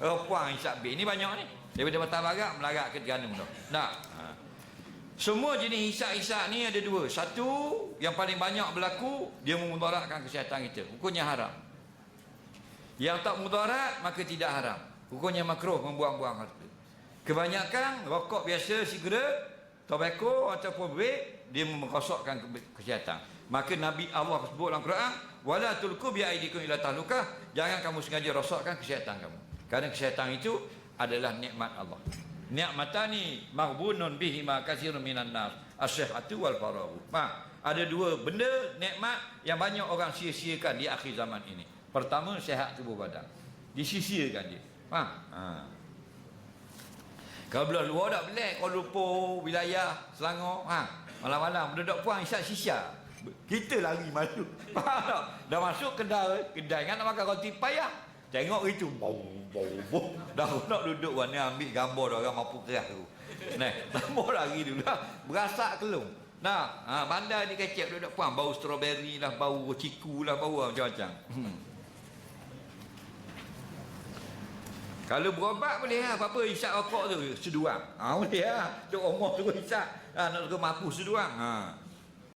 Puang hisap bil ni banyak ni. Daripada Batam Barat melarat ke Terengganu tu. Nak. Semua jenis hisap-hisap ni ada dua. Satu, yang paling banyak berlaku, dia memudaratkan kesihatan kita. Hukumnya haram. Yang tak mudarat, maka tidak haram. Hukumnya makruh, membuang-buang harta. Kebanyakan rokok biasa, sigaret, tobacco ataupun vape, dia merosakkan kesihatan. Maka Nabi Allah sebut dalam Quran, wala tulqu bi aidikum ila tahlukah, jangan kamu sengaja rosakkan kesihatan kamu. Kerana kesihatan itu adalah nikmat Allah. Nikmatani maghbunun bihi ma katsirun minan nas, as-sihhatu wal faraghu. Ada dua benda nikmat yang banyak orang sia-siakan di akhir zaman ini. Pertama, sihat tubuh badan. Disisiakan dia. Kalau belah luar tak boleh, Kuala Lumpur, wilayah Selangor, malam-malam duduk puang isap shisha. Kita lari malu. Faham tak? Dah masuk kedai kan nak makan roti payah. Tengok itu bau. Dah nak duduk mana ambil gambar dia orang mampu keras tu. Tambah lagi dulu dah berasak kelung. Bandar ni kecek duduk puang bau strawberry lah, bau ciku lah, bau macam-macam. Kalau berobat boleh lah, apa-apa hisap rokok tu seduang. Boleh lah. Tok Omar suruh hisap. Nak suruh mampu seduang.